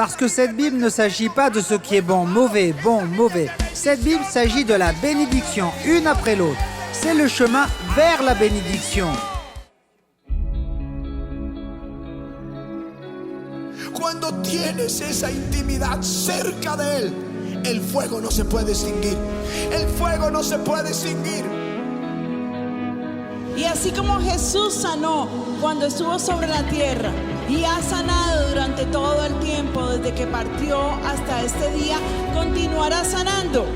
Parce que cette Bible ne s'agit pas de ce qui est bon, mauvais. Cette Bible s'agit de la bénédiction, une après l'autre. C'est le chemin vers la bénédiction. Cuando tienes esa intimidad cerca de Él, el fuego no se puede extinguir. El fuego no se puede extinguir. Y así como Jesús sanó cuando estuvo sobre la tierra y ha sanado durante todo el tiempo desde que partió hasta este día, continuará sanando.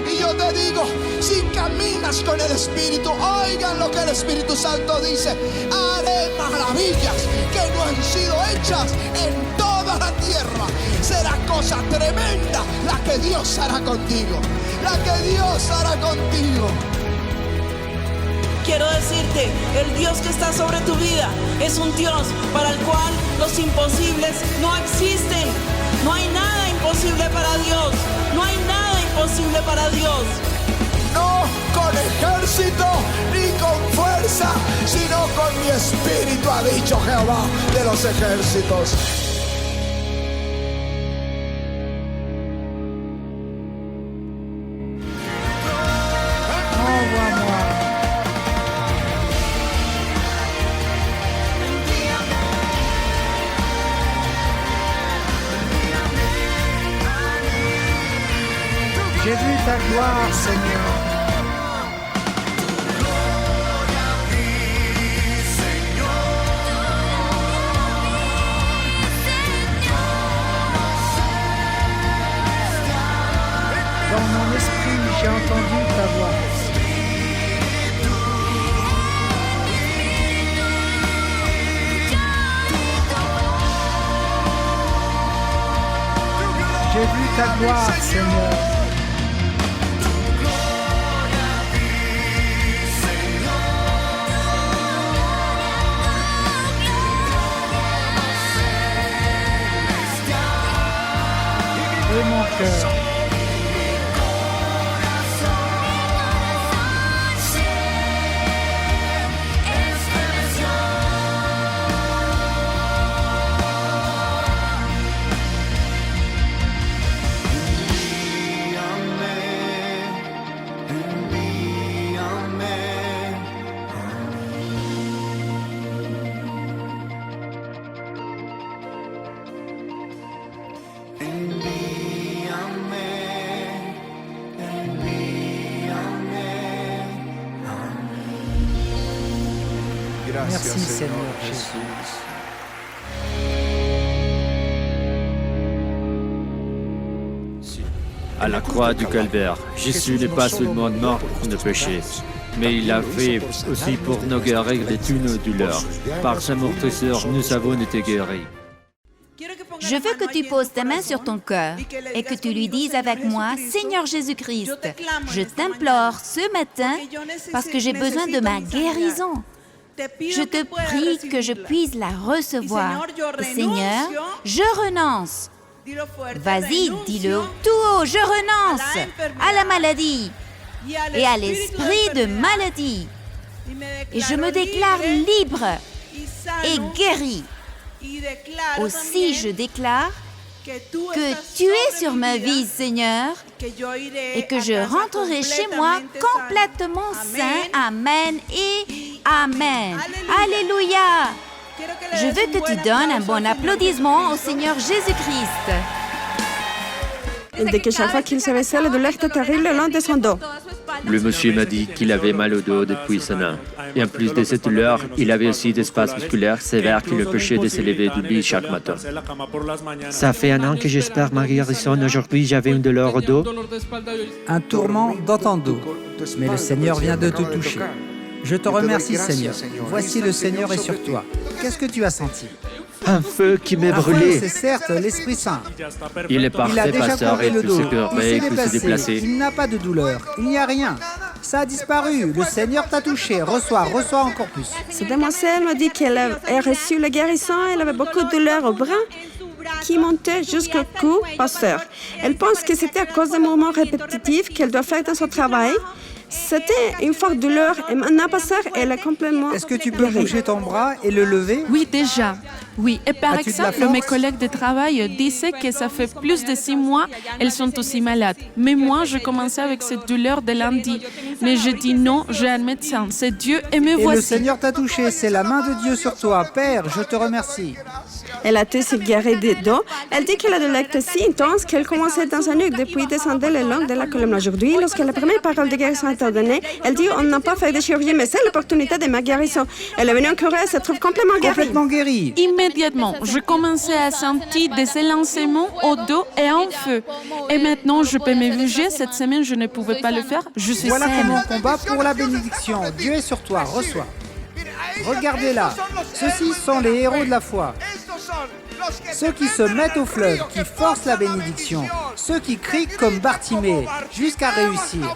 Y yo te digo, si caminas con el Espíritu, oigan lo que el Espíritu Santo dice: haré maravillas que no han sido hechas en toda la tierra. Será cosa tremenda la que Dios hará contigo, la que Dios hará contigo. Quiero decirte, el Dios que está sobre tu vida es un Dios para el cual los imposibles no existen. No hay nada imposible para Dios. No hay nada imposible para Dios. No con ejército ni con fuerza, sino con mi espíritu, ha dicho Jehová de los ejércitos. J'ai vu ta gloire, Seigneur. Dans mon esprit, j'ai entendu ta voix. J'ai vu ta gloire, Seigneur. Et mon cœur. Merci Seigneur Jésus. À la croix du calvaire, Jésus n'est pas seulement mort pour nos péchés, mais il a fait aussi pour nos guérir de toutes nos douleurs. Par sa meurtrissure, nous avons été guéris. Je veux que tu poses ta main sur ton cœur et que tu lui dises avec moi, Seigneur Jésus-Christ, je t'implore ce matin parce que j'ai besoin de ma guérison. Je te prie que je puisse la recevoir. Et Seigneur, je renonce. Vas-y, dis-le tout haut, je renonce à la maladie et à l'esprit de maladie. Et je me déclare libre et guéri. Aussi, je déclare que tu es sur ma vie, Seigneur, et que je rentrerai chez moi complètement sain. Amen et Amen. Alléluia. Je veux que tu donnes un bon applaudissement au Seigneur Jésus-Christ. Il dit que chaque fois qu'il se baissait, la douleur était terrible le long de son dos. Le monsieur m'a dit qu'il avait mal au dos depuis son an. Et en plus de cette douleur, il avait aussi des spasmes musculaires sévères qui l'empêchaient de se lever du lit chaque matin. Ça fait un an que j'espère ma guérison. Aujourd'hui, j'avais une douleur au dos. Un tourment dans ton dos. Mais le Seigneur vient de te toucher. Je te remercie, Seigneur. Voici le Seigneur est sur toi. Qu'est-ce que tu as senti? Un feu qui m'est Un feu, brûlé. c'est certes l'Esprit Saint. Il est Il a parfait, déjà pasteur, couru et le peut dos. se Il courir, s'est il peut se déplacer. Il n'a pas de douleur. Il n'y a rien. Ça a disparu. Le Seigneur t'a touché. Reçois encore plus. Cette demoiselle m'a dit qu'elle avait reçu la guérison. Elle avait beaucoup de douleur au bras qui montait jusqu'au cou, pasteur. Elle pense que c'était à cause des mouvements répétitifs qu'elle doit faire dans son travail. C'était une forte douleur et maintenant, pasteur, elle est complètement Est-ce que tu peux guérie. bouger ton bras et le lever? Oui, déjà. Oui, et par As-tu de la exemple, mes force? collègues de travail disaient que ça fait plus de 6 mois, elles sont aussi malades. Mais moi, je commençais avec cette douleur de lundi. Mais je dis non, j'ai un médecin, c'est Dieu et me Et le voici. Seigneur t'a touché, c'est la main de Dieu sur toi. Père, je te remercie. Elle a été se guérie des dos. Elle dit que la douleur était si intense qu'elle commençait dans sa nuque depuis descendait le long de la colonne. Aujourd'hui, lorsque la première parole de guérison est donnée, elle dit on n'a pas fait de chirurgie, mais c'est l'opportunité de ma guérison. Elle est venue en Corée, elle se trouve complètement guérie. Complètement guéri. Immédiatement, je commençais à sentir des élancements au dos et en feu. Et maintenant, je peux me bouger. Cette semaine, je ne pouvais pas le faire. Je suis Voilà saine. comment on combat pour la bénédiction. Dieu est sur toi, reçois. Regardez-là, ceux-ci sont les héros de la foi. Ceux qui se mettent au fleuve, qui forcent la bénédiction, ceux qui crient comme Bartimée jusqu'à réussir.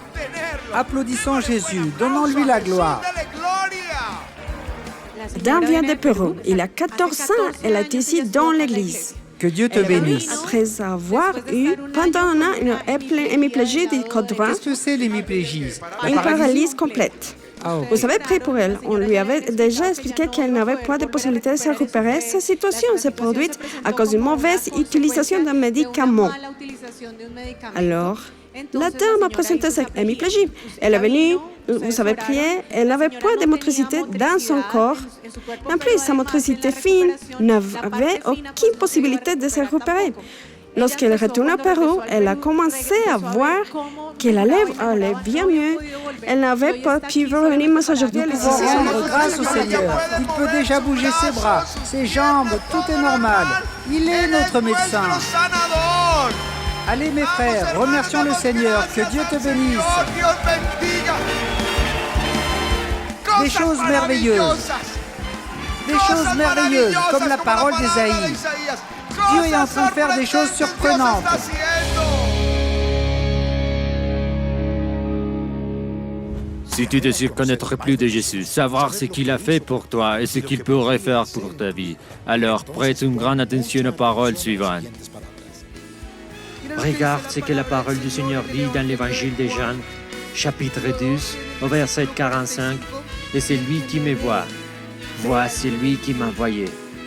Applaudissons Jésus, donnons-lui la gloire. Dan vient de Pérou. Il a 14 ans. Elle est ici dans l'église. Que Dieu te bénisse. Après avoir eu pendant un an une hémiplégie du côte droit, Qu'est-ce que c'est l'hémiplégie? une paralysie complète. Ah, ok. Vous avez prié pour elle. On lui avait déjà expliqué qu'elle n'avait pas de possibilité de se récupérer. Cette situation s'est produite à cause d'une mauvaise utilisation d'un médicament. Alors, la dame a présenté cette hémiplégie. Elle est venue, vous avez prié, elle n'avait pas de motricité dans son corps. En plus, sa motricité fine n'avait aucune possibilité de se récupérer. Lorsqu'elle retourne au Pérou, elle a commencé à voir que la lèvre allait bien mieux. Elle n'avait pas pu revenir, mais aujourd'hui, elle est Pour ici. rendre grâce au Seigneur, il peut déjà bouger ses bras, ses jambes, tout est normal. Il est notre médecin. sanador. Allez mes frères, remercions le Seigneur, que Dieu te bénisse. Dios bendiga. Des choses merveilleuses. Des choses merveilleuses, comme la parole d'Ésaïe. Dieu est en train de faire des choses surprenantes. Si tu désires connaître plus de Jésus, savoir ce qu'il a fait pour toi et ce qu'il pourrait faire pour ta vie, alors prête une grande attention aux paroles suivantes. Regarde ce que la parole du Seigneur dit dans l'évangile de Jean, chapitre 12, au verset 45. Et c'est lui qui me voit. Vois celui qui m'a envoyé.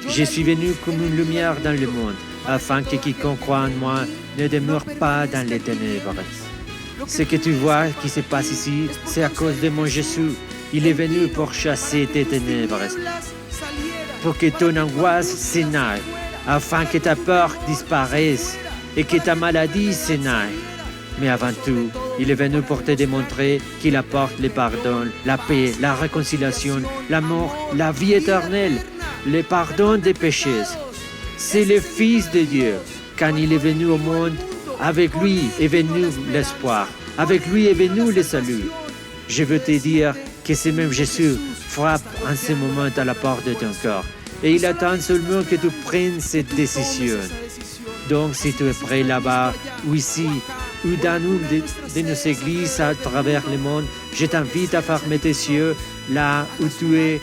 Je suis venu comme une lumière dans le monde, afin que quiconque croit en moi ne demeure pas dans les ténèbres. Ce que tu vois qui se passe ici, c'est à cause de mon Jésus. Il est venu pour chasser tes ténèbres, pour que ton angoisse s'en aille, afin que ta peur disparaisse et que ta maladie s'en aille. Mais avant tout, il est venu pour te démontrer qu'il apporte le pardon, la paix, la réconciliation, l'amour, la vie éternelle, le pardon des péchés. C'est le Fils de Dieu. Quand il est venu au monde, avec lui est venu l'espoir. Avec lui est venu le salut. Je veux te dire que ce même Jésus frappe en ce moment à la porte de ton cœur. Et il attend seulement que tu prennes cette décision. Donc, si tu es prêt là-bas, ou ici, ou dans une de nos églises à travers le monde, je t'invite à fermer tes yeux là où tu es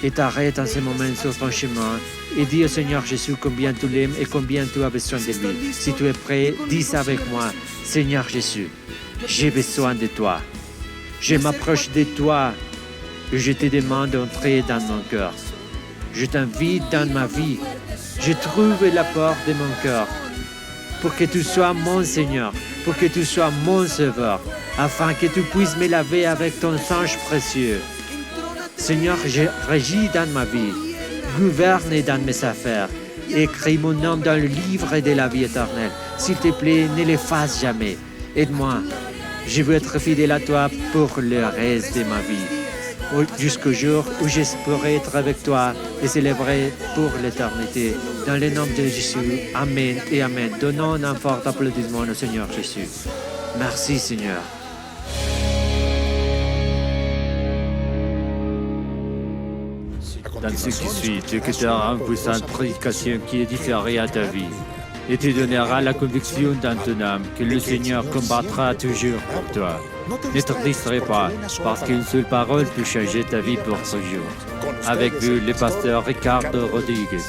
et t'arrêtes en ce moment sur ton chemin et dis au Seigneur Jésus combien tu l'aimes et combien tu as besoin de lui. Si tu es prêt, dis ça avec moi. Seigneur Jésus, j'ai besoin de toi. Je m'approche de toi et je te demande d'entrer dans mon cœur. Je t'invite dans ma vie. Je trouve la porte de mon cœur pour que tu sois mon Seigneur, pour que tu sois mon Sauveur, afin que tu puisses me laver avec ton sang précieux. Seigneur, je régis dans ma vie, gouverne dans mes affaires, écris mon nom dans le livre de la vie éternelle. S'il te plaît, ne l'efface jamais. Aide-moi. Je veux être fidèle à toi pour le reste de ma vie, jusqu'au jour où je pourrai être avec toi et célébrer pour l'éternité. Dans le nom de Jésus, Amen et Amen. Donnons un fort applaudissement au Seigneur Jésus. Merci Seigneur. Dans ce qui suit, tu écouteras une puissante prédication qui est différée à ta vie. Et tu donneras la conviction dans ton âme que le Seigneur combattra toujours pour toi. Ne te distrais pas, parce qu'une seule parole peut changer ta vie pour toujours. Avec vous, le pasteur Ricardo Rodriguez.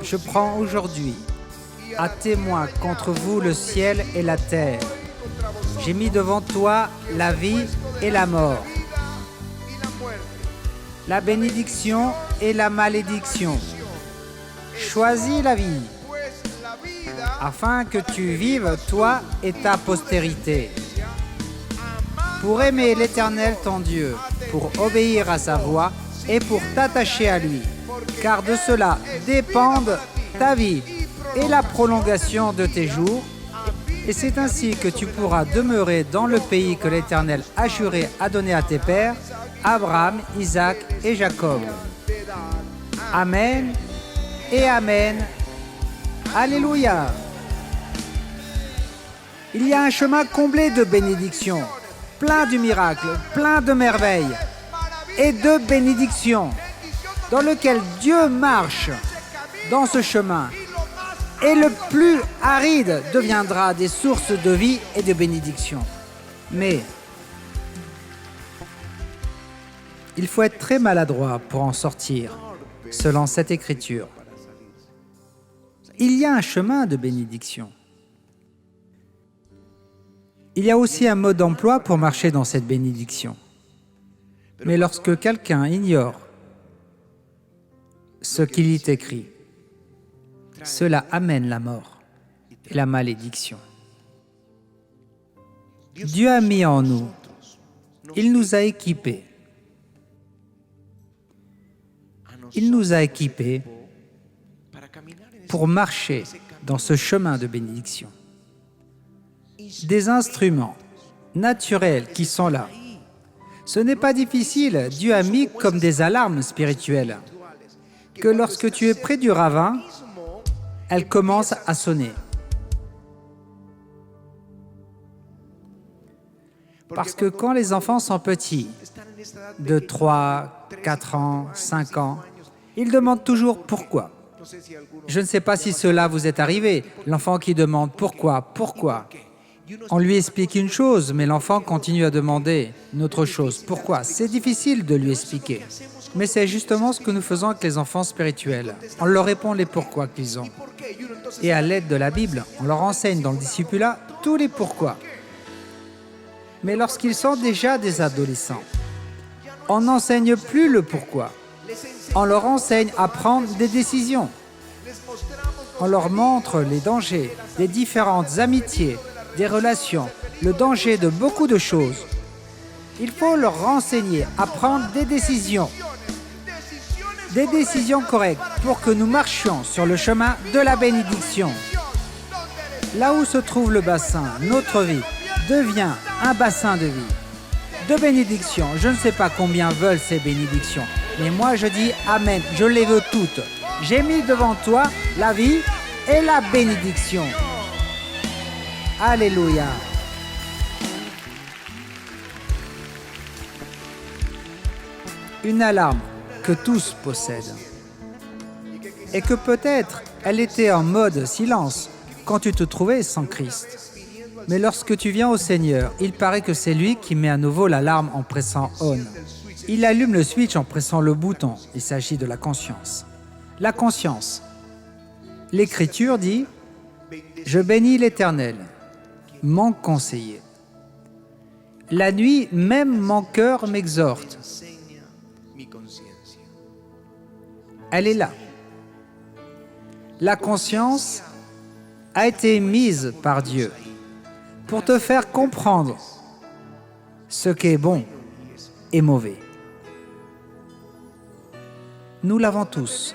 je prends aujourd'hui à témoin contre vous le ciel et la terre. J'ai mis devant toi la vie et la mort, la bénédiction et la malédiction. Choisis la vie, afin que tu vives, toi et ta postérité, pour aimer l'Éternel ton Dieu, pour obéir à sa voix et pour t'attacher à lui, car de cela dépendent ta vie et la prolongation de tes jours, et c'est ainsi que tu pourras demeurer dans le pays que l'Éternel a juré à donner à tes pères, Abraham, Isaac et Jacob. Amen et Amen. Alléluia. Il y a un chemin comblé de bénédictions, plein de miracles, plein de merveilles et de bénédictions, dans lequel Dieu marche dans ce chemin. Et le plus aride deviendra des sources de vie et de bénédiction. Mais il faut être très maladroit pour en sortir, selon cette écriture. Il y a un chemin de bénédiction. Il y a aussi un mode d'emploi pour marcher dans cette bénédiction. Mais lorsque quelqu'un ignore ce qu'il y est écrit, cela amène la mort et la malédiction. Dieu a mis en nous, il nous a équipés. Il nous a équipés pour marcher dans ce chemin de bénédiction. Des instruments naturels qui sont là. Ce n'est pas difficile, Dieu a mis comme des alarmes spirituelles, que lorsque tu es près du ravin, elles commencent à sonner. Parce que quand les enfants sont petits, de 3, 4 ans, 5 ans, ils demandent toujours pourquoi. Je ne sais pas si cela vous est arrivé, l'enfant qui demande pourquoi. On lui explique une chose, mais l'enfant continue à demander une autre chose. Pourquoi? C'est difficile de lui expliquer. Mais c'est justement ce que nous faisons avec les enfants spirituels. On leur répond les pourquoi qu'ils ont. Et à l'aide de la Bible, on leur enseigne dans le discipulat tous les pourquoi. Mais lorsqu'ils sont déjà des adolescents, on n'enseigne plus le pourquoi. On leur enseigne à prendre des décisions. On leur montre les dangers des différentes amitiés, des relations, le danger de beaucoup de choses. Il faut leur renseigner à prendre des décisions correctes pour que nous marchions sur le chemin de la bénédiction. Là où se trouve le bassin, notre vie devient un bassin de vie, de bénédiction. Je ne sais pas combien veulent ces bénédictions, mais moi je dis Amen, je les veux toutes. J'ai mis devant toi la vie et la bénédiction. Alléluia. Une alarme que tous possèdent. Et que peut-être elle était en mode silence quand tu te trouvais sans Christ. Mais lorsque tu viens au Seigneur, il paraît que c'est lui qui met à nouveau l'alarme en pressant on. Il allume le switch en pressant le bouton. Il s'agit de la conscience. La conscience. L'Écriture dit « Je bénis l'Éternel, mon conseiller. La nuit, même mon cœur m'exhorte. » Elle est là. La conscience a été mise par Dieu pour te faire comprendre ce qui est bon et mauvais. Nous l'avons tous.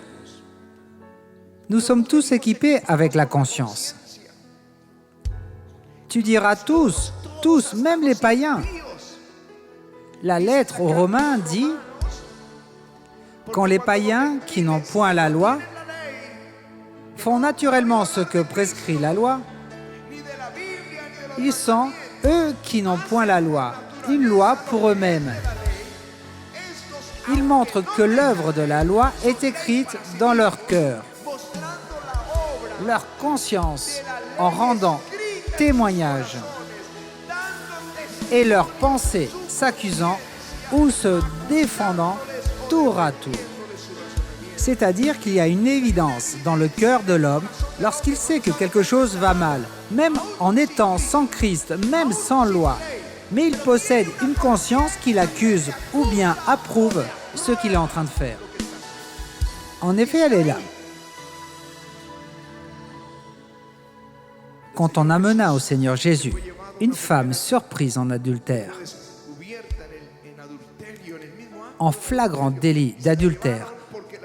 Nous sommes tous équipés avec la conscience. Tu diras tous, même les païens. La lettre aux Romains dit quand les païens qui n'ont point la loi font naturellement ce que prescrit la loi, ils sont, eux qui n'ont point la loi, une loi pour eux-mêmes. Ils montrent que l'œuvre de la loi est écrite dans leur cœur, leur conscience, en rendant témoignage, et leurs pensées s'accusant ou se défendant tour à tour. C'est-à-dire qu'il y a une évidence dans le cœur de l'homme lorsqu'il sait que quelque chose va mal, même en étant sans Christ, même sans loi. Mais il possède une conscience qui l'accuse ou bien approuve ce qu'il est en train de faire. En effet, elle est là. Quand on amena au Seigneur Jésus une femme surprise en adultère, en flagrant délit d'adultère,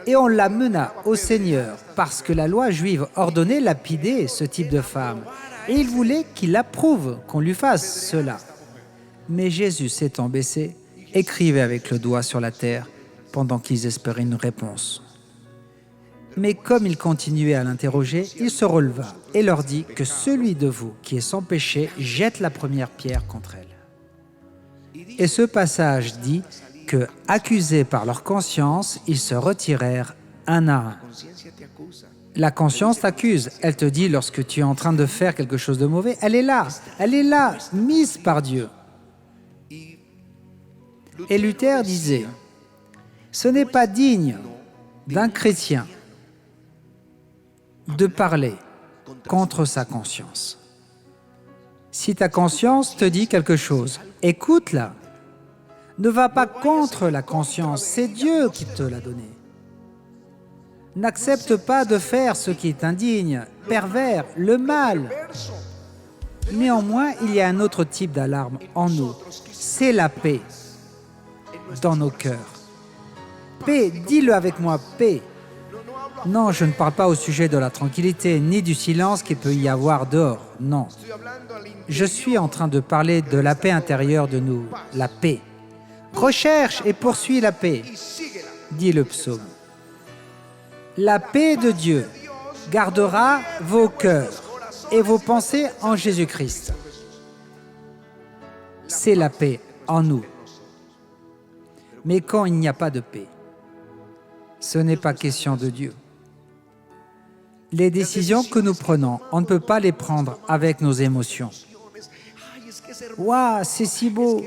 et on l'amena au Seigneur parce que la loi juive ordonnait lapider ce type de femme, et il voulait qu'il approuve qu'on lui fasse cela. Mais Jésus, s'étant baissé, écrivait avec le doigt sur la terre pendant qu'ils espéraient une réponse. Mais comme il continuait à l'interroger, il se releva et leur dit que celui de vous qui est sans péché jette la première pierre contre elle. Et ce passage dit que, accusés par leur conscience, ils se retirèrent un à un. La conscience t'accuse, elle te dit lorsque tu es en train de faire quelque chose de mauvais, elle est là, mise par Dieu. Et Luther disait, ce n'est pas digne d'un chrétien de parler contre sa conscience. Si ta conscience te dit quelque chose, écoute-la. Ne va pas contre la conscience, c'est Dieu qui te l'a donné. N'accepte pas de faire ce qui est indigne, pervers, le mal. Néanmoins, il y a un autre type d'alarme en nous, c'est la paix dans nos cœurs. Paix, dis-le avec moi, paix. Non, je ne parle pas au sujet de la tranquillité, ni du silence qu'il peut y avoir dehors, non. Je suis en train de parler de la paix intérieure de nous, la paix. Recherche et poursuis la paix, dit le psaume. La paix de Dieu gardera vos cœurs et vos pensées en Jésus-Christ. C'est la paix en nous. Mais quand il n'y a pas de paix, ce n'est pas question de Dieu. Les décisions que nous prenons, on ne peut pas les prendre avec nos émotions. Waouh, c'est si beau,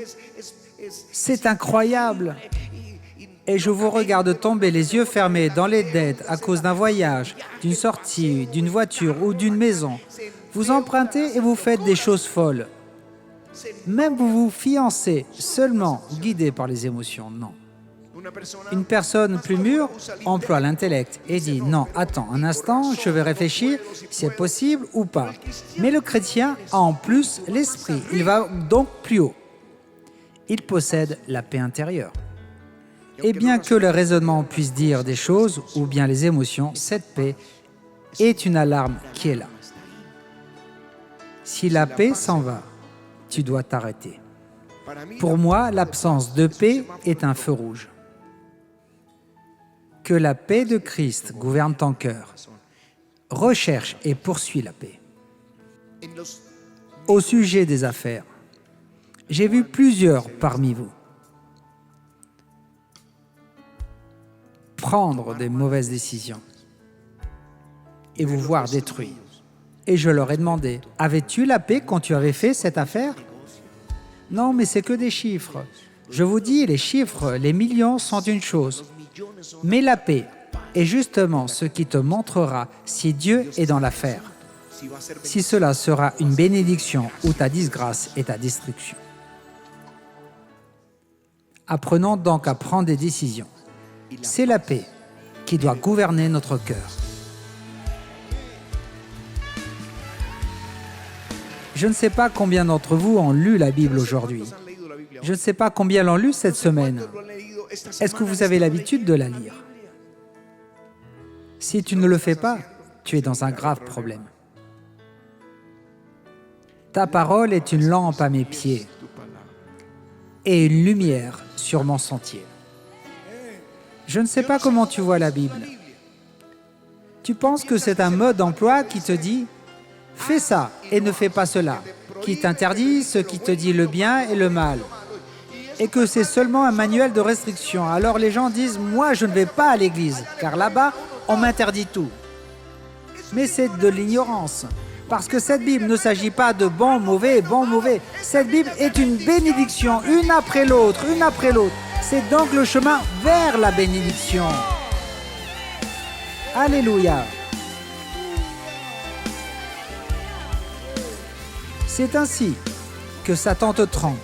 c'est incroyable. Et je vous regarde tomber les yeux fermés dans les dettes à cause d'un voyage, d'une sortie, d'une voiture ou d'une maison. Vous empruntez et vous faites des choses folles. Même vous vous fiancez seulement guidé par les émotions, non. Une personne plus mûre emploie l'intellect et dit « Non, attends un instant, je vais réfléchir si c'est possible ou pas. » Mais le chrétien a en plus l'esprit, il va donc plus haut. Il possède la paix intérieure. Et bien que le raisonnement puisse dire des choses ou bien les émotions, cette paix est une alarme qui est là. Si la paix s'en va, tu dois t'arrêter. Pour moi, l'absence de paix est un feu rouge. Que la paix de Christ gouverne ton cœur. Recherche et poursuis la paix. Au sujet des affaires, j'ai vu plusieurs parmi vous prendre des mauvaises décisions et vous voir détruits. Et je leur ai demandé, avais-tu la paix quand tu avais fait cette affaire? Non, mais c'est que des chiffres. Je vous dis, les chiffres, les millions sont une chose. Mais la paix est justement ce qui te montrera si Dieu est dans l'affaire, si cela sera une bénédiction ou ta disgrâce et ta destruction. Apprenons donc à prendre des décisions. C'est la paix qui doit gouverner notre cœur. Je ne sais pas combien d'entre vous ont lu la Bible aujourd'hui. Je ne sais pas combien l'ont lu cette semaine. Est-ce que vous avez l'habitude de la lire? Si tu ne le fais pas, tu es dans un grave problème. Ta parole est une lampe à mes pieds et une lumière sur mon sentier. Je ne sais pas comment tu vois la Bible. Tu penses que c'est un mode d'emploi qui te dit « fais ça et ne fais pas cela », qui t'interdit ce qui te dit le bien et le mal, et que c'est seulement un manuel de restriction. Alors les gens disent « moi je ne vais pas à l'église, car là-bas on m'interdit tout ». Mais c'est de l'ignorance, parce que cette Bible ne s'agit pas de bon, mauvais, bon, mauvais. Cette Bible est une bénédiction, une après l'autre, une après l'autre. C'est donc le chemin vers la bénédiction. Alléluia. C'est ainsi que Satan te trompe.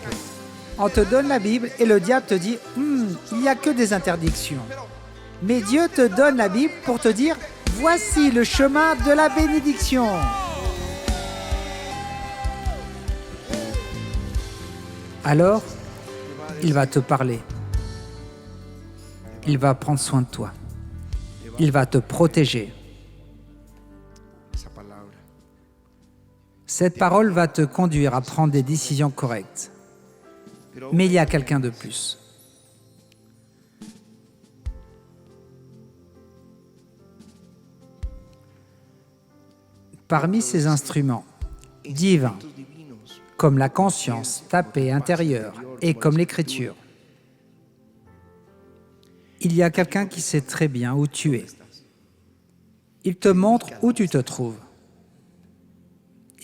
On te donne la Bible et le diable te dit il n'y a que des interdictions. Mais Dieu te donne la Bible pour te dire voici le chemin de la bénédiction. Alors, il va te parler. Il va prendre soin de toi. Il va te protéger. Cette parole va te conduire à prendre des décisions correctes. Mais il y a quelqu'un de plus. Parmi ces instruments divins, comme la conscience, ta paix intérieure et comme l'écriture, il y a quelqu'un qui sait très bien où tu es. Il te montre où tu te trouves.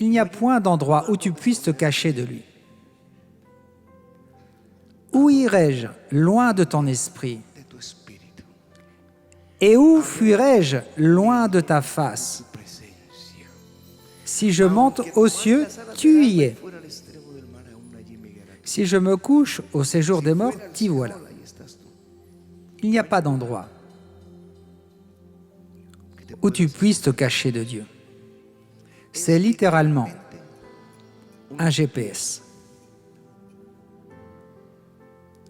Il n'y a point d'endroit où tu puisses te cacher de lui. Où irai-je loin de ton esprit? Et où fuirai-je loin de ta face? Si je monte aux cieux, tu y es. Si je me couche au séjour des morts, t'y voilà. Il n'y a pas d'endroit où tu puisses te cacher de Dieu. C'est littéralement un GPS.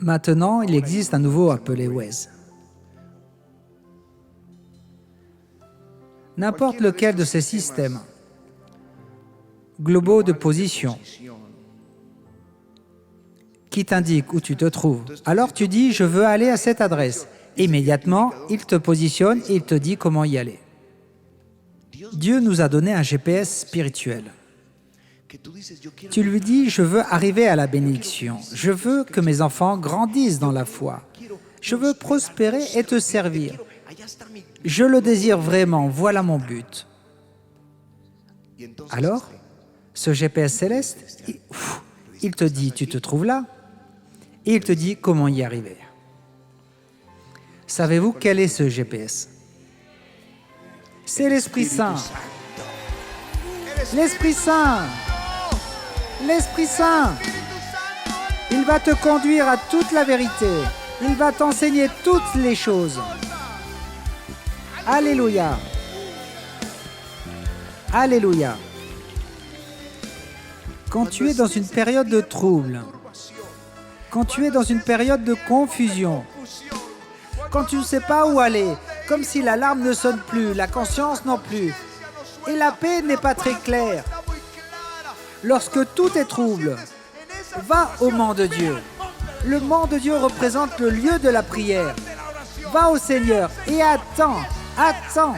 Maintenant, il existe un nouveau appelé Waze. N'importe lequel de ces systèmes globaux de position qui t'indique où tu te trouves. Alors tu dis, je veux aller à cette adresse. Immédiatement, il te positionne et il te dit comment y aller. Dieu nous a donné un GPS spirituel. Tu lui dis, je veux arriver à la bénédiction. Je veux que mes enfants grandissent dans la foi. Je veux prospérer et te servir. Je le désire vraiment, voilà mon but. Alors, ce GPS céleste, il te dit, tu te trouves là, et il te dit comment y arriver. Savez-vous quel est ce GPS? C'est l'Esprit Saint. L'Esprit Saint. L'Esprit Saint. Il va te conduire à toute la vérité. Il va t'enseigner toutes les choses. Alléluia. Alléluia. Quand tu es dans une période de trouble, quand tu es dans une période de confusion, quand tu ne sais pas où aller, comme si l'alarme ne sonne plus, la conscience non plus, et la paix n'est pas très claire, lorsque tout est trouble, va au mont de Dieu. Le mont de Dieu représente le lieu de la prière. Va au Seigneur et attends, attends.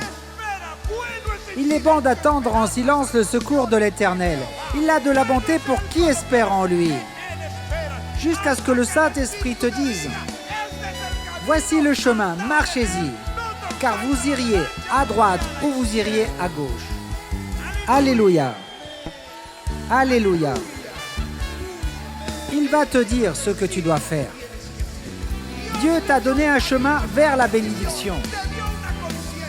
Il est bon d'attendre en silence le secours de l'Éternel. Il a de la bonté pour qui espère en lui. Jusqu'à ce que le Saint-Esprit te dise « Voici le chemin, marchez-y, car vous iriez à droite ou vous iriez à gauche. » Alléluia. Alléluia. Il va te dire ce que tu dois faire. Dieu t'a donné un chemin vers la bénédiction.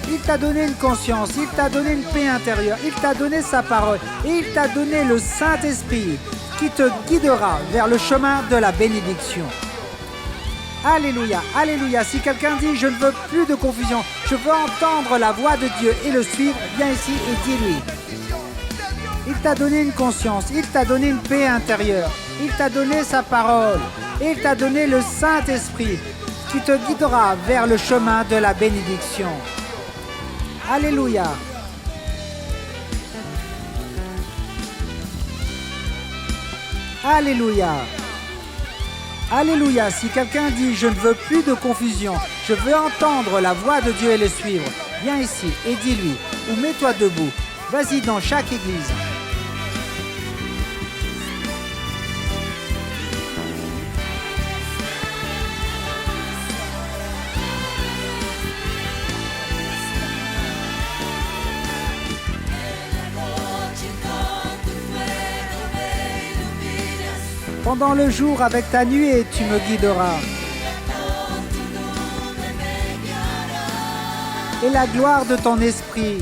Il t'a donné une conscience, il t'a donné une paix intérieure, il t'a donné sa parole et il t'a donné le Saint-Esprit qui te guidera vers le chemin de la bénédiction. Alléluia, alléluia. Si quelqu'un dit « Je ne veux plus de confusion, je veux entendre la voix de Dieu et le suivre », viens ici et dis-lui. Il t'a donné une conscience, il t'a donné une paix intérieure, il t'a donné sa parole et il t'a donné le Saint-Esprit qui te guidera vers le chemin de la bénédiction. Alléluia. Alléluia. Alléluia. Si quelqu'un dit « Je ne veux plus de confusion, je veux entendre la voix de Dieu et le suivre », viens ici et dis-lui, ou mets-toi debout. Vas-y dans chaque église. Pendant le jour avec ta nuée, tu me guideras. et la gloire de ton esprit.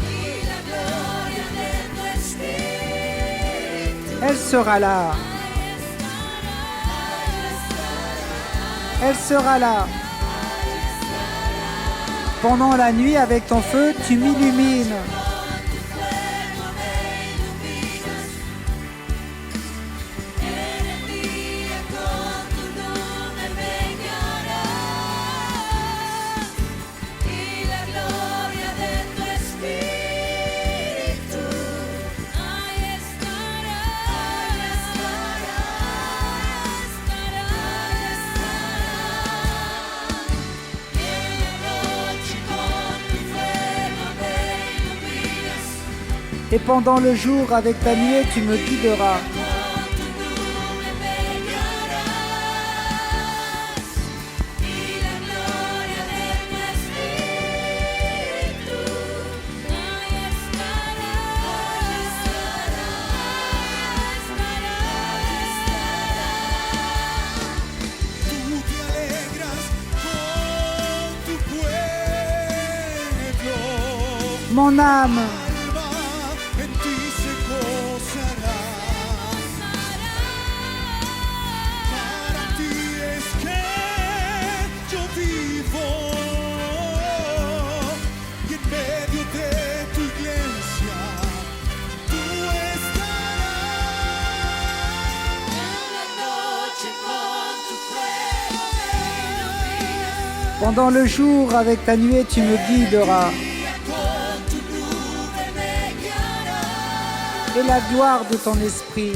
Elle sera là. Elle sera là. Pendant la nuit, avec ton feu, tu m'illumines. Et pendant le jour, avec ta nuée, tu me guideras. Mon âme, pendant le jour, avec ta nuée, tu me guideras. Et la gloire de ton esprit.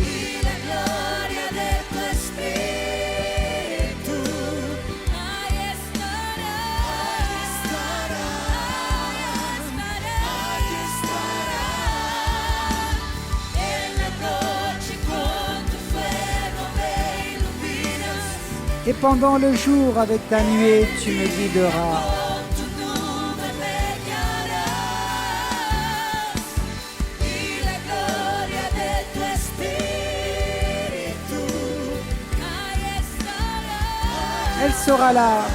Et pendant le jour, avec ta nuée, tu me guideras. Elle sera là.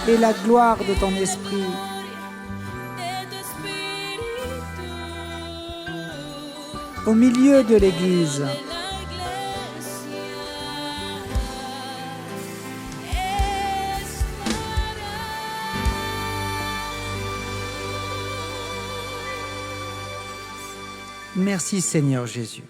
Et la gloire de ton esprit. Au milieu de l'Église. Merci Seigneur Jésus.